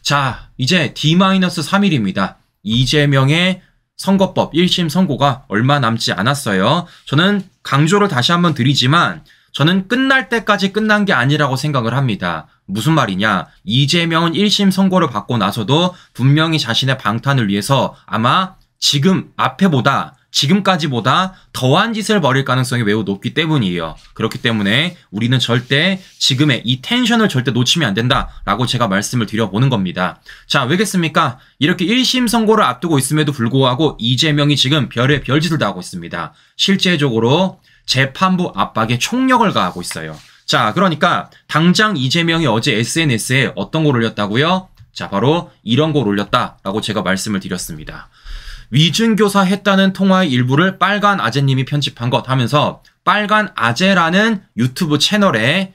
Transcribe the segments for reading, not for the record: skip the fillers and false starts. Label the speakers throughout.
Speaker 1: 자, 이제 D-3일입니다. 이재명의 선거법 1심 선고가 얼마 남지 않았어요. 저는 강조를 다시 한번 드리지만 저는 끝날 때까지 끝난 게 아니라고 생각을 합니다. 무슨 말이냐? 이재명은 1심 선고를 받고 나서도 분명히 자신의 방탄을 위해서 아마 지금까지보다 더한 짓을 벌일 가능성이 매우 높기 때문이에요. 그렇기 때문에 우리는 절대 지금의 이 텐션을 절대 놓치면 안 된다라고 제가 말씀을 드려보는 겁니다. 자, 왜겠습니까? 이렇게 1심 선고를 앞두고 있음에도 불구하고 이재명이 지금 별의 별짓을 다 하고 있습니다. 실제적으로 재판부 압박에 총력을 가하고 있어요. 자, 그러니까 당장 이재명이 어제 SNS에 어떤 걸 올렸다고요? 자, 바로 이런 걸 올렸다라고 제가 말씀을 드렸습니다. 위증교사 했다는 통화의 일부를 빨간 아재님이 편집한 것 하면서 빨간 아재라는 유튜브 채널에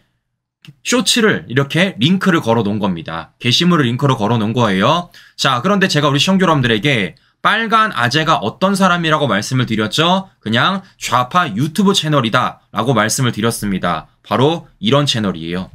Speaker 1: 쇼츠를 이렇게 링크를 걸어 놓은 겁니다. 게시물을 링크로 걸어 놓은 거예요. 자, 그런데 제가 우리 시청자 여러분들에게 빨간 아재가 어떤 사람이라고 말씀을 드렸죠? 그냥 좌파 유튜브 채널이다 라고 말씀을 드렸습니다. 바로 이런 채널이에요.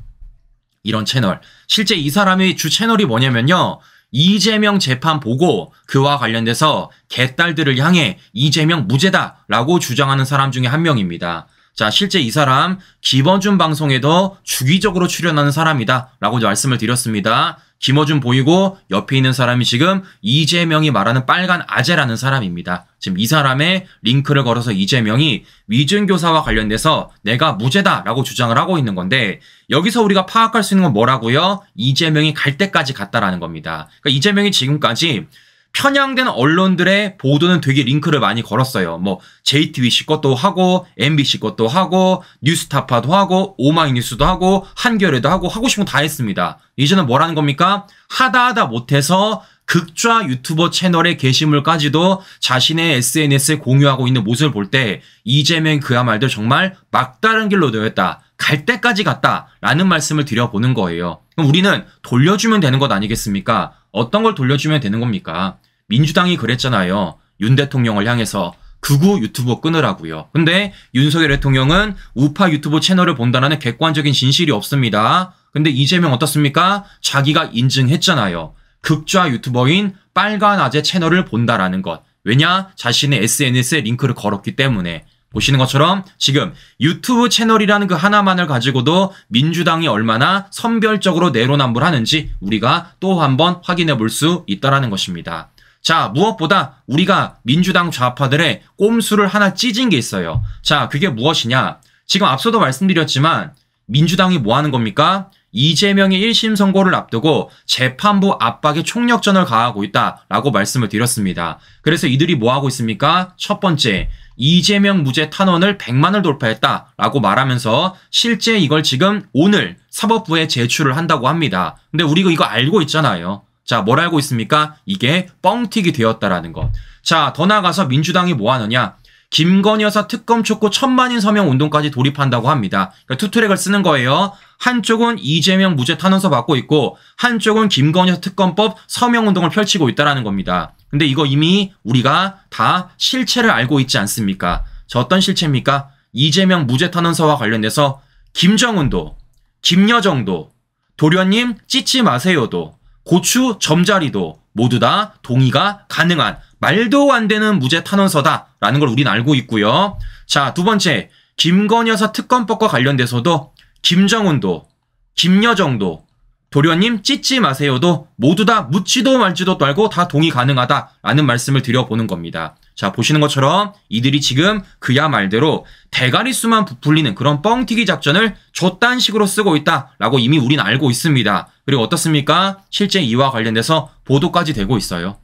Speaker 1: 이런 채널. 실제 이 사람의 주 채널이 뭐냐면요. 이재명 재판 보고 그와 관련돼서 개딸들을 향해 이재명 무죄다 라고 주장하는 사람 중에 한 명입니다. 자, 실제 이 사람 김어준 방송에도 주기적으로 출연하는 사람이다 라고 말씀을 드렸습니다. 김어준 보이고 옆에 있는 사람이 지금 이재명이 말하는 빨간 아재라는 사람입니다. 지금 이 사람의 링크를 걸어서 이재명이 위증교사와 관련돼서 내가 무죄다라고 주장을 하고 있는 건데 여기서 우리가 파악할 수 있는 건 뭐라고요? 이재명이 갈 때까지 갔다라는 겁니다. 그러니까 이재명이 지금까지 편향된 언론들의 보도는 되게 링크를 많이 걸었어요. 뭐 JTBC 것도 하고 MBC 것도 하고 뉴스타파도 하고 오마이뉴스도 하고 한겨레도 하고 싶은 거 다 했습니다. 이제는 뭐라는 겁니까? 하다 못해서 극좌 유튜버 채널의 게시물까지도 자신의 SNS에 공유하고 있는 모습을 볼 때 이재명 그야말로 정말 막다른 길로 놓였다. 갈 때까지 갔다라는 말씀을 드려보는 거예요. 그럼 우리는 돌려주면 되는 것 아니겠습니까? 어떤 걸 돌려주면 되는 겁니까? 민주당이 그랬잖아요. 윤 대통령을 향해서 극우 유튜버 끊으라고요. 근데 윤석열 대통령은 우파 유튜브 채널을 본다는 객관적인 진실이 없습니다. 근데 이재명 어떻습니까? 자기가 인증했잖아요. 극좌 유튜버인 빨간 아재 채널을 본다라는 것. 왜냐? 자신의 SNS에 링크를 걸었기 때문에. 보시는 것처럼 지금 유튜브 채널이라는 그 하나만을 가지고도 민주당이 얼마나 선별적으로 내로남불하는지 우리가 또 한번 확인해 볼 수 있다는 것입니다. 자, 무엇보다 우리가 민주당 좌파들의 꼼수를 하나 찢은 게 있어요. 자, 그게 무엇이냐? 지금 앞서도 말씀드렸지만 민주당이 뭐 하는 겁니까? 이재명의 1심 선고를 앞두고 재판부 압박에 총력전을 가하고 있다라고 말씀을 드렸습니다. 그래서 이들이 뭐 하고 있습니까? 첫 번째, 이재명 무죄 탄원을 100만을 돌파했다라고 말하면서 실제 이걸 지금 오늘 사법부에 제출을 한다고 합니다. 근데 우리가 이거 알고 있잖아요. 자, 뭘 알고 있습니까? 이게 뻥튀기 되었다라는 것. 자, 더 나아가서 민주당이 뭐 하느냐? 김건희 여사 특검 촉구 1000만인 서명 운동까지 돌입한다고 합니다. 그러니까 투트랙을 쓰는 거예요. 한쪽은 이재명 무죄 탄원서 받고 있고 한쪽은 김건희 여사 특검법 서명 운동을 펼치고 있다라는 겁니다. 근데 이거 이미 우리가 다 실체를 알고 있지 않습니까? 저 어떤 실체입니까? 이재명 무죄 탄원서와 관련돼서 김정은도, 김여정도, 도련님 찢지 마세요도, 고추 점자리도 모두 다 동의가 가능한 말도 안 되는 무죄 탄원서다라는 걸 우린 알고 있고요. 자, 두 번째, 김건희 여사 특검법과 관련돼서도 김정은도, 김여정도, 도련님 찢지 마세요도 모두 다 묻지도 말지도 말고 다 동의 가능하다라는 말씀을 드려보는 겁니다. 자, 보시는 것처럼 이들이 지금 그야 말대로 대가리수만 부풀리는 그런 뻥튀기 작전을 저딴 식으로 쓰고 있다라고 이미 우린 알고 있습니다. 그리고 어떻습니까? 실제 이와 관련돼서 보도까지 되고 있어요.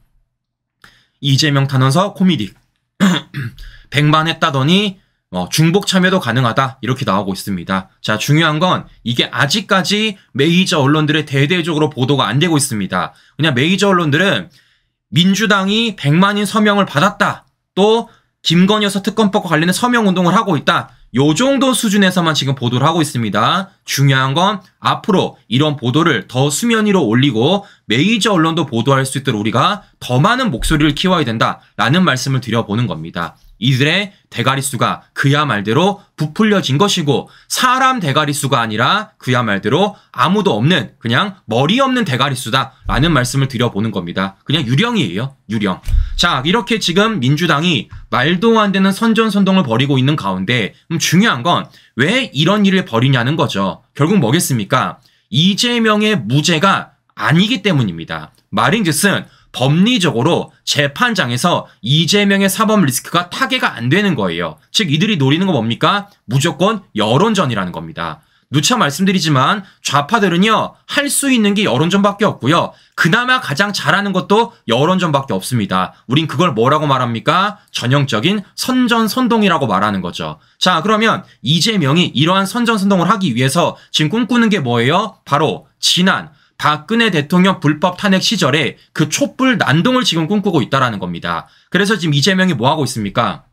Speaker 1: 이재명 탄원서 코미디 100만 했다더니 중복 참여도 가능하다 이렇게 나오고 있습니다. 자, 중요한 건 이게 아직까지 메이저 언론들의 대대적으로 보도가 안 되고 있습니다. 그냥 메이저 언론들은 민주당이 100만인 서명을 받았다. 또 김건희 여사 특검법과 관련된 서명 운동을 하고 있다. 요 정도 수준에서만 지금 보도를 하고 있습니다. 중요한 건 앞으로 이런 보도를 더 수면 위로 올리고 메이저 언론도 보도할 수 있도록 우리가 더 많은 목소리를 키워야 된다라는 말씀을 드려보는 겁니다. 이들의 대가리 수가 그야 말대로 부풀려진 것이고 사람 대가리 수가 아니라 그야 말대로 아무도 없는 그냥 머리 없는 대가리 수다라는 말씀을 드려보는 겁니다. 그냥 유령이에요. 유령. 자, 이렇게 지금 민주당이 말도 안 되는 선전선동을 벌이고 있는 가운데 중요한 건 왜 이런 일을 벌이냐는 거죠. 결국 뭐겠습니까? 이재명의 무죄가 아니기 때문입니다. 말인즉슨 법리적으로 재판장에서 이재명의 사법 리스크가 타개가 안 되는 거예요. 즉 이들이 노리는 거 뭡니까? 무조건 여론전이라는 겁니다. 누차 말씀드리지만 좌파들은요 할 수 있는 게 여론전밖에 없고요. 그나마 가장 잘하는 것도 여론전밖에 없습니다. 우린 그걸 뭐라고 말합니까? 전형적인 선전선동이라고 말하는 거죠. 자, 그러면 이재명이 이러한 선전선동을 하기 위해서 지금 꿈꾸는 게 뭐예요? 바로 지난 박근혜 대통령 불법 탄핵 시절에 그 촛불 난동을 지금 꿈꾸고 있다는 겁니다. 그래서 지금 이재명이 뭐 하고 있습니까?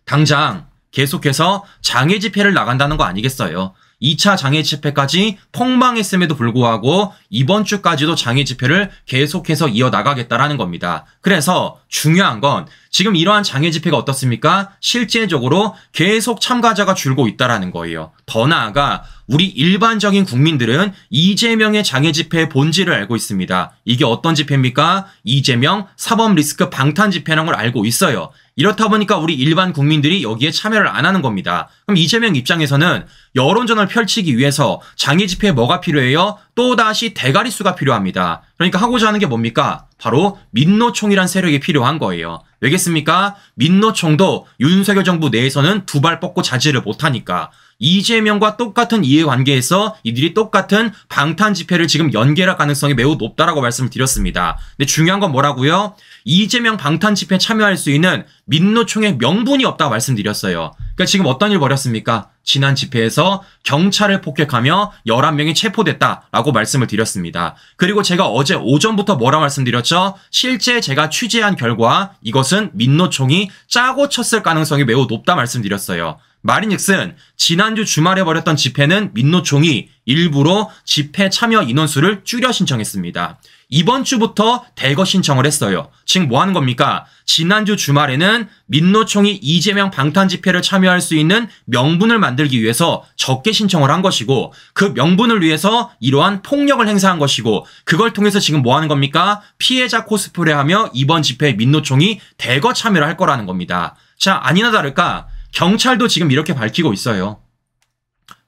Speaker 1: 당장 계속해서 장애 집회를 나간다는 거 아니겠어요? 2차 장애 집회까지 폭망했음에도 불구하고 이번 주까지도 장애 집회를 계속해서 이어나가겠다라는 겁니다. 그래서 중요한 건 지금 이러한 장애 집회가 어떻습니까? 실제적으로 계속 참가자가 줄고 있다는 거예요. 더 나아가 우리 일반적인 국민들은 이재명의 장애 집회의 본질을 알고 있습니다. 이게 어떤 집회입니까? 이재명 사법 리스크 방탄 집회라는 걸 알고 있어요. 이렇다 보니까 우리 일반 국민들이 여기에 참여를 안 하는 겁니다. 그럼 이재명 입장에서는 여론전을 펼치기 위해서 장애 집회에 뭐가 필요해요? 또다시 대가리 수가 필요합니다. 그러니까 하고자 하는 게 뭡니까? 바로 민노총이란 세력이 필요한 거예요. 왜겠습니까? 민노총도 윤석열 정부 내에서는 두 발 뻗고 자지를 못하니까 이재명과 똑같은 이해관계에서 이들이 똑같은 방탄 집회를 지금 연계할 가능성이 매우 높다라고 말씀을 드렸습니다. 근데 중요한 건 뭐라고요? 이재명 방탄 집회에 참여할 수 있는 민노총의 명분이 없다고 말씀드렸어요. 그러니까 지금 어떤 일 벌였습니까? 지난 집회에서 경찰을 폭격하며 11명이 체포됐다라고 말씀을 드렸습니다. 그리고 제가 어제 오전부터 뭐라 말씀드렸죠? 실제 제가 취재한 결과 이것은 민노총이 짜고 쳤을 가능성이 매우 높다 말씀드렸어요. 말인즉슨 지난주 주말에 벌였던 집회는 민노총이 일부러 집회 참여 인원수를 줄여 신청했습니다. 이번 주부터 대거 신청을 했어요. 지금 뭐 하는 겁니까? 지난주 주말에는 민노총이 이재명 방탄 집회를 참여할 수 있는 명분을 만들기 위해서 적게 신청을 한 것이고 그 명분을 위해서 이러한 폭력을 행사한 것이고 그걸 통해서 지금 뭐 하는 겁니까? 피해자 코스프레하며 이번 집회에 민노총이 대거 참여를 할 거라는 겁니다. 자, 아니나 다를까 경찰도 지금 이렇게 밝히고 있어요.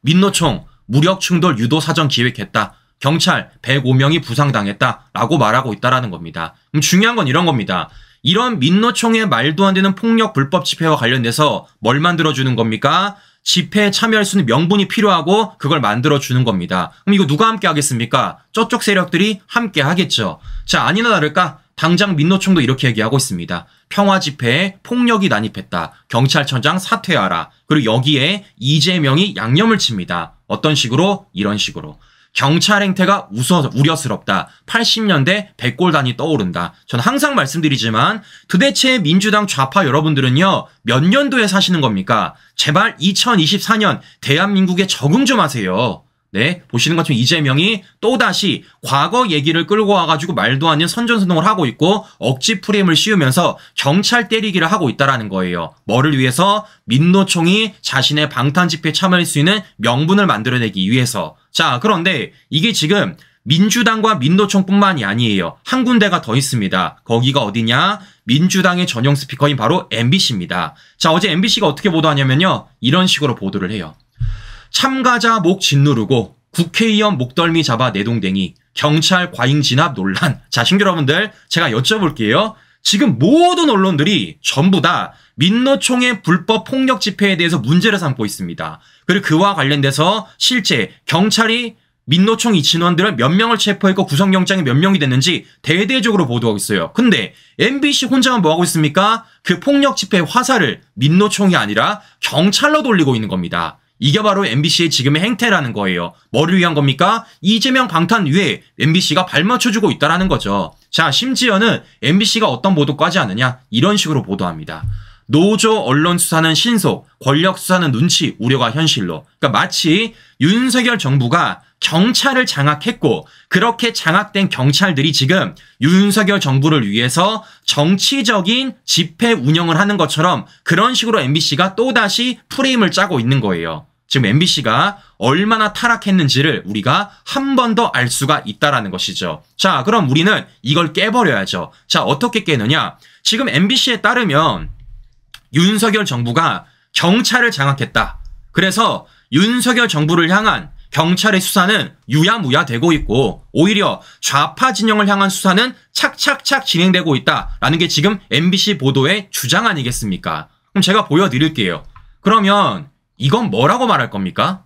Speaker 1: 민노총 무력 충돌 유도 사전 기획했다. 경찰 105명이 부상당했다라고 말하고 있다는 겁니다. 중요한 건 이런 겁니다. 이런 민노총의 말도 안 되는 폭력 불법 집회와 관련돼서 뭘 만들어주는 겁니까? 집회에 참여할 수 있는 명분이 필요하고 그걸 만들어주는 겁니다. 그럼 이거 누가 함께 하겠습니까? 저쪽 세력들이 함께 하겠죠. 자, 아니나 다를까? 당장 민노총도 이렇게 얘기하고 있습니다. 평화 집회에 폭력이 난입했다. 경찰청장 사퇴하라. 그리고 여기에 이재명이 양념을 칩니다. 어떤 식으로? 이런 식으로. 경찰 행태가 우려스럽다. 80년대 백골단이 떠오른다. 저는 항상 말씀드리지만 도대체 민주당 좌파 여러분들은요. 몇 년도에 사시는 겁니까? 제발 2024년 대한민국에 적응 좀 하세요. 네, 보시는 것처럼 이재명이 또다시 과거 얘기를 끌고 와가지고 말도 안 되는 선전선동을 하고 있고 억지 프레임을 씌우면서 경찰 때리기를 하고 있다는 거예요. 뭐를 위해서? 민노총이 자신의 방탄 집회에 참여할 수 있는 명분을 만들어내기 위해서. 자, 그런데 이게 지금 민주당과 민노총뿐만이 아니에요. 한 군데가 더 있습니다. 거기가 어디냐? 민주당의 전용 스피커인 바로 MBC입니다. 자, 어제 MBC가 어떻게 보도하냐면요. 이런 식으로 보도를 해요. 참가자 목 짓누르고 국회의원 목덜미 잡아 내동댕이 경찰 과잉 진압 논란. 자, 시청자 여러분들 제가 여쭤볼게요. 지금 모든 언론들이 전부 다 민노총의 불법 폭력 집회에 대해서 문제를 삼고 있습니다. 그리고 그와 관련돼서 실제 경찰이 민노총 이 진원들을 몇 명을 체포했고 구속영장이 몇 명이 됐는지 대대적으로 보도하고 있어요. 근데 MBC 혼자만 뭐하고 있습니까? 그 폭력 집회의 화살을 민노총이 아니라 경찰로 돌리고 있는 겁니다. 이게 바로 MBC의 지금의 행태라는 거예요. 뭐를 위한 겁니까? 이재명 방탄 위에 MBC가 발맞춰주고 있다는 거죠. 자, 심지어는 MBC가 어떤 보도까지 하느냐? 이런 식으로 보도합니다. 노조 언론 수사는 신속, 권력 수사는 눈치, 우려가 현실로. 그러니까 마치 윤석열 정부가 경찰을 장악했고 그렇게 장악된 경찰들이 지금 윤석열 정부를 위해서 정치적인 집회 운영을 하는 것처럼 그런 식으로 MBC가 또다시 프레임을 짜고 있는 거예요. 지금 MBC가 얼마나 타락했는지를 우리가 한 번 더 알 수가 있다라는 것이죠. 자, 그럼 우리는 이걸 깨버려야죠. 자, 어떻게 깨느냐? 지금 MBC에 따르면 윤석열 정부가 경찰을 장악했다. 그래서 윤석열 정부를 향한 경찰의 수사는 유야무야 되고 있고 오히려 좌파 진영을 향한 수사는 착착착 진행되고 있다라는 게 지금 MBC 보도의 주장 아니겠습니까? 그럼 제가 보여드릴게요. 그러면 이건 뭐라고 말할 겁니까?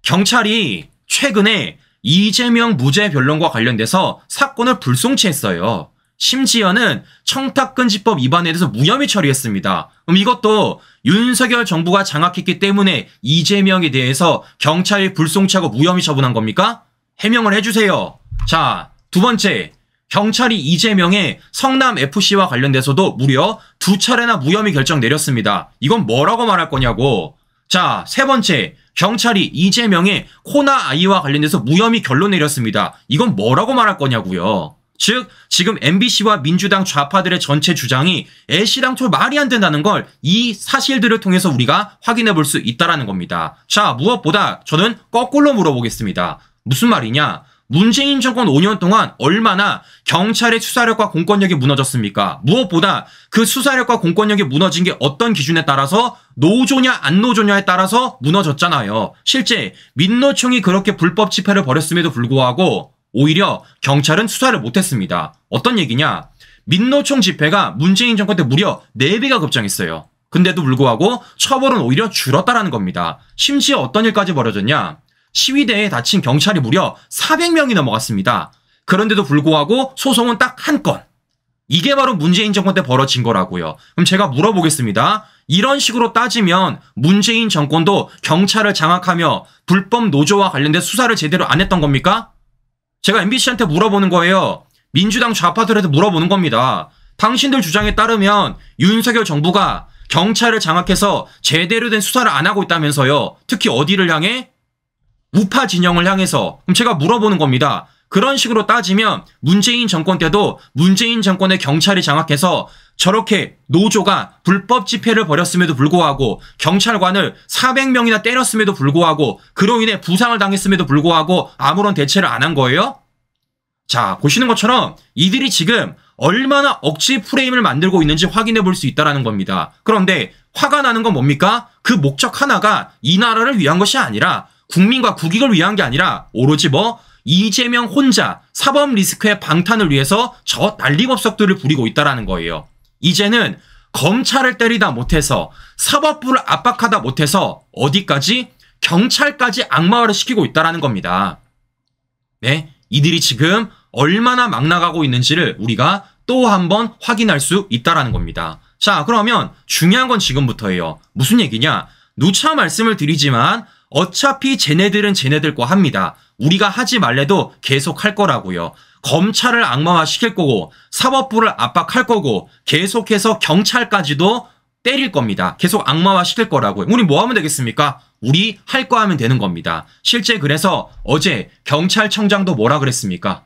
Speaker 1: 경찰이 최근에 이재명 무죄 변론과 관련돼서 사건을 불송치했어요. 심지어는 청탁금지법 위반에 대해서 무혐의 처리했습니다. 그럼 이것도 윤석열 정부가 장악했기 때문에 이재명에 대해서 경찰이 불송치하고 무혐의 처분한 겁니까? 해명을 해주세요. 자, 두 번째, 경찰이 이재명의 성남FC와 관련돼서도 무려 2차례나 무혐의 결정 내렸습니다. 이건 뭐라고 말할 거냐고. 자, 세 번째, 경찰이 이재명의 코나 아이와 관련돼서 무혐의 결론 내렸습니다. 이건 뭐라고 말할 거냐고요. 즉 지금 MBC와 민주당 좌파들의 전체 주장이 애시당초 말이 안 된다는 걸 이 사실들을 통해서 우리가 확인해 볼 수 있다는 겁니다. 자, 무엇보다 저는 거꾸로 물어보겠습니다. 무슨 말이냐? 문재인 정권 5년 동안 얼마나 경찰의 수사력과 공권력이 무너졌습니까? 무엇보다 그 수사력과 공권력이 무너진 게 어떤 기준에 따라서 노조냐 안 노조냐에 따라서 무너졌잖아요. 실제 민노총이 그렇게 불법 집회를 벌였음에도 불구하고 오히려 경찰은 수사를 못했습니다. 어떤 얘기냐? 민노총 집회가 문재인 정권 때 무려 4배가 급증했어요. 근데도 불구하고 처벌은 오히려 줄었다라는 겁니다. 심지어 어떤 일까지 벌어졌냐? 시위대에 다친 경찰이 무려 400명이 넘어갔습니다. 그런데도 불구하고 소송은 딱 한 건. 이게 바로 문재인 정권 때 벌어진 거라고요. 그럼 제가 물어보겠습니다. 이런 식으로 따지면 문재인 정권도 경찰을 장악하며 불법 노조와 관련된 수사를 제대로 안 했던 겁니까? 제가 MBC한테 물어보는 거예요. 민주당 좌파들한테 물어보는 겁니다. 당신들 주장에 따르면 윤석열 정부가 경찰을 장악해서 제대로 된 수사를 안 하고 있다면서요. 특히 어디를 향해? 우파 진영을 향해서. 그럼 제가 물어보는 겁니다. 그런 식으로 따지면 문재인 정권 때도 문재인 정권의 경찰이 장악해서 저렇게 노조가 불법 집회를 벌였음에도 불구하고 경찰관을 400명이나 때렸음에도 불구하고 그로 인해 부상을 당했음에도 불구하고 아무런 대처를 안 한 거예요? 자, 보시는 것처럼 이들이 지금 얼마나 억지 프레임을 만들고 있는지 확인해 볼 수 있다는 겁니다. 그런데 화가 나는 건 뭡니까? 그 목적 하나가 이 나라를 위한 것이 아니라 국민과 국익을 위한 게 아니라 오로지 이재명 혼자 사법 리스크의 방탄을 위해서 저 난리법석들을 부리고 있다는 거예요. 이제는 검찰을 때리다 못해서 사법부를 압박하다 못해서 어디까지? 경찰까지 악마화를 시키고 있다는 겁니다. 네, 이들이 지금 얼마나 막 나가고 있는지를 우리가 또 한 번 확인할 수 있다는 겁니다. 자, 그러면 중요한 건 지금부터예요. 무슨 얘기냐? 누차 말씀을 드리지만 어차피 쟤네들은 쟤네들 거 합니다. 우리가 하지 말래도 계속 할 거라고요. 검찰을 악마화 시킬 거고 사법부를 압박할 거고 계속해서 경찰까지도 때릴 겁니다. 계속 악마화 시킬 거라고요. 우리 뭐 하면 되겠습니까? 우리 할 거 하면 되는 겁니다. 실제 그래서 어제 경찰청장도 뭐라 그랬습니까?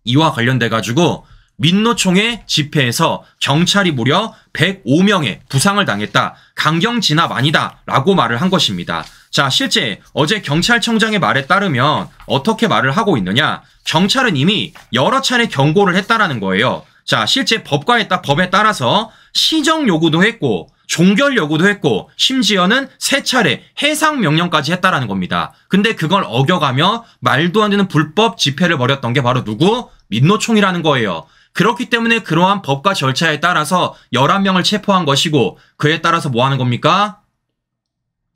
Speaker 1: 이와 관련돼 가지고 민노총의 집회에서 경찰이 무려 105명의 부상을 당했다. 강경 진압 아니다. 라고 말을 한 것입니다. 자, 실제 어제 경찰청장의 말에 따르면 어떻게 말을 하고 있느냐. 경찰은 이미 여러 차례 경고를 했다라는 거예요. 자, 실제 법에 따라서 시정 요구도 했고 종결 요구도 했고 심지어는 3차례 해상 명령까지 했다라는 겁니다. 근데 그걸 어겨가며 말도 안 되는 불법 집회를 벌였던 게 바로 누구? 민노총이라는 거예요. 그렇기 때문에 그러한 법과 절차에 따라서 11명을 체포한 것이고 그에 따라서 뭐 하는 겁니까?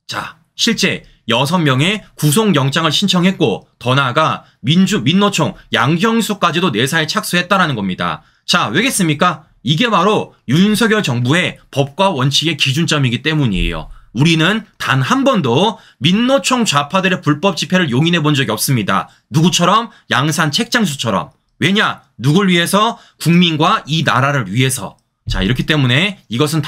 Speaker 1: 자, 실제 6명의 구속영장을 신청했고 더 나아가 민노총 양형수까지도 내사에 착수했다라는 겁니다. 자, 왜겠습니까? 이게 바로 윤석열 정부의 법과 원칙의 기준점이기 때문이에요. 우리는 단 한 번도 민노총 좌파들의 불법 집회를 용인해 본 적이 없습니다. 누구처럼? 양산 책장수처럼. 왜냐? 누굴 위해서? 국민과 이 나라를 위해서. 자, 이렇기 때문에 이것은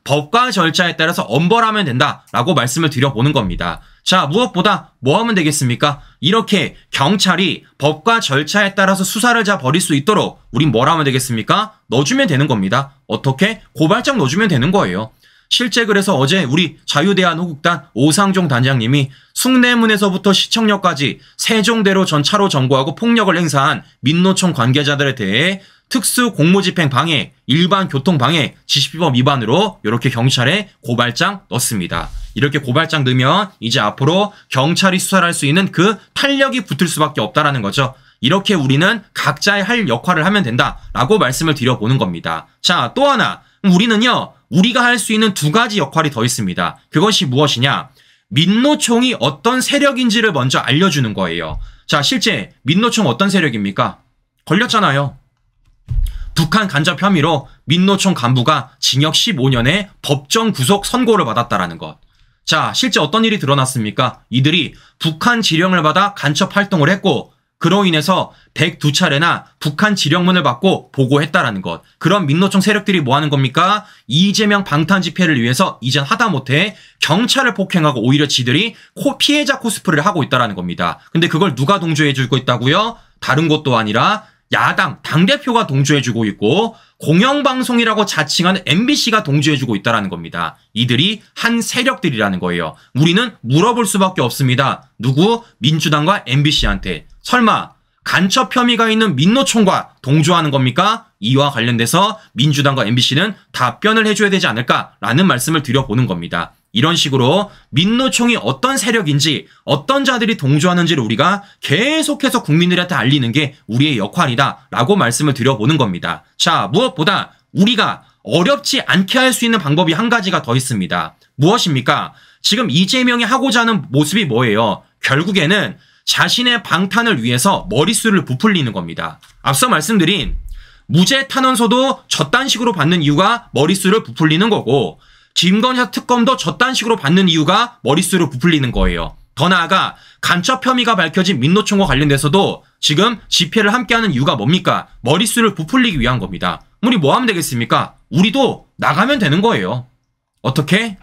Speaker 1: 법과 절차에 따라서 엄벌하면 된다라고 말씀을 드려보는 겁니다. 자, 무엇보다 뭐 하면 되겠습니까? 이렇게 경찰이 법과 절차에 따라서 수사를 벌일 수 있도록 우린 뭘 하면 되겠습니까? 넣어주면 되는 겁니다. 어떻게? 고발장 넣어주면 되는 거예요. 실제 그래서 어제 우리 자유대한호국단 오상종 단장님이 숭례문에서부터 시청역까지 세종대로 전차로 점거하고 폭력을 행사한 민노총 관계자들에 대해 특수 공무집행 방해, 일반 교통 방해, 지시법 위반으로 이렇게 경찰에 고발장 넣습니다. 이렇게 고발장 넣으면 이제 앞으로 경찰이 수사를 할 수 있는 그 탄력이 붙을 수밖에 없다라는 거죠. 이렇게 우리는 각자의 할 역할을 하면 된다라고 말씀을 드려보는 겁니다. 자, 또 하나 우리는요. 우리가 할 수 있는 두 가지 역할이 더 있습니다. 그것이 무엇이냐? 민노총이 어떤 세력인지를 먼저 알려주는 거예요. 자, 실제 민노총 어떤 세력입니까? 걸렸잖아요. 북한 간접 혐의로 민노총 간부가 징역 15년의 법정 구속 선고를 받았다라는 것. 자, 실제 어떤 일이 드러났습니까? 이들이 북한 지령을 받아 간첩 활동을 했고 그로 인해서 102차례나 북한 지령문을 받고 보고했다라는 것. 그런 민노총 세력들이 뭐 하는 겁니까? 이재명 방탄 집회를 위해서 이젠 하다못해 경찰을 폭행하고 오히려 지들이 피해자 코스프레를 하고 있다라는 겁니다. 근데 그걸 누가 동조해주고 있다고요? 다른 것도 아니라 야당 당대표가 동조해주고 있고 공영방송이라고 자칭하는 MBC가 동조해주고 있다는 겁니다. 이들이 한 세력들이라는 거예요. 우리는 물어볼 수밖에 없습니다. 누구? 민주당과 MBC한테. 설마 간첩 혐의가 있는 민노총과 동조하는 겁니까? 이와 관련돼서 민주당과 MBC는 답변을 해줘야 되지 않을까라는 말씀을 드려보는 겁니다. 이런 식으로 민노총이 어떤 세력인지 어떤 자들이 동조하는지를 우리가 계속해서 국민들한테 알리는 게 우리의 역할이다라고 말씀을 드려보는 겁니다. 자, 무엇보다 우리가 어렵지 않게 할 수 있는 방법이 한 가지가 더 있습니다. 무엇입니까? 지금 이재명이 하고자 하는 모습이 뭐예요? 결국에는 자신의 방탄을 위해서 머릿수를 부풀리는 겁니다. 앞서 말씀드린 무죄 탄원서도 저딴 식으로 받는 이유가 머릿수를 부풀리는 거고 김건희 특검도 저딴 식으로 받는 이유가 머릿수를 부풀리는 거예요. 더 나아가 간첩 혐의가 밝혀진 민노총과 관련돼서도 지금 집회를 함께하는 이유가 뭡니까? 머릿수를 부풀리기 위한 겁니다. 우리 뭐 하면 되겠습니까? 우리도 나가면 되는 거예요. 어떻게?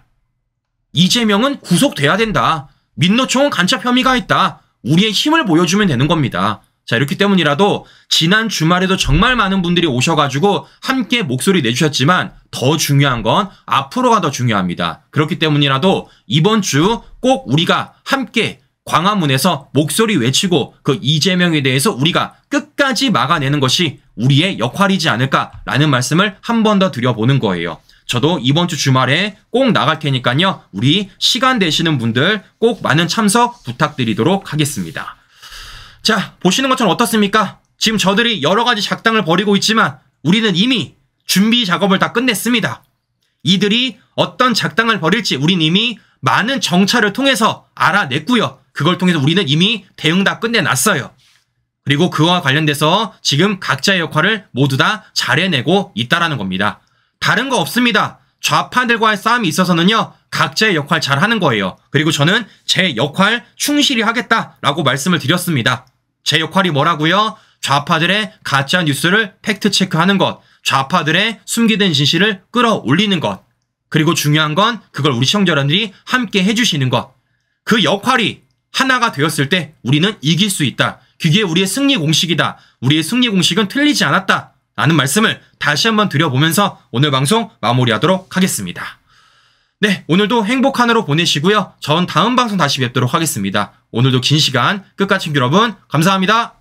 Speaker 1: 이재명은 구속돼야 된다. 민노총은 간첩 혐의가 있다. 우리의 힘을 보여주면 되는 겁니다. 자, 이렇기 때문이라도 지난 주말에도 정말 많은 분들이 오셔가지고 함께 목소리 내주셨지만 더 중요한 건 앞으로가 더 중요합니다. 그렇기 때문이라도 이번 주 꼭 우리가 함께 광화문에서 목소리 외치고 그 이재명에 대해서 우리가 끝까지 막아내는 것이 우리의 역할이지 않을까라는 말씀을 한 번 더 드려보는 거예요. 저도 이번 주 주말에 꼭 나갈 테니까요. 우리 시간 되시는 분들 꼭 많은 참석 부탁드리도록 하겠습니다. 자, 보시는 것처럼 어떻습니까? 지금 저들이 여러 가지 작당을 벌이고 있지만 우리는 이미 준비 작업을 다 끝냈습니다. 이들이 어떤 작당을 벌일지 우린 이미 많은 정찰을 통해서 알아냈고요. 그걸 통해서 우리는 이미 대응 다 끝내놨어요. 그리고 그와 관련돼서 지금 각자의 역할을 모두 다 잘해내고 있다라는 겁니다. 다른 거 없습니다. 좌파들과의 싸움이 있어서는요. 각자의 역할 잘하는 거예요. 그리고 저는 제 역할 충실히 하겠다라고 말씀을 드렸습니다. 제 역할이 뭐라고요? 좌파들의 가짜 뉴스를 팩트체크하는 것, 좌파들의 숨기된 진실을 끌어올리는 것, 그리고 중요한 건 그걸 우리 시청자 여러분들이 함께 해주시는 것. 그 역할이 하나가 되었을 때 우리는 이길 수 있다. 그게 우리의 승리 공식이다. 우리의 승리 공식은 틀리지 않았다. 라는 말씀을 다시 한번 드려보면서 오늘 방송 마무리하도록 하겠습니다. 네, 오늘도 행복한 하루 보내시고요. 전 다음 방송 다시 뵙도록 하겠습니다. 오늘도 긴 시간 끝까지 여러분 감사합니다.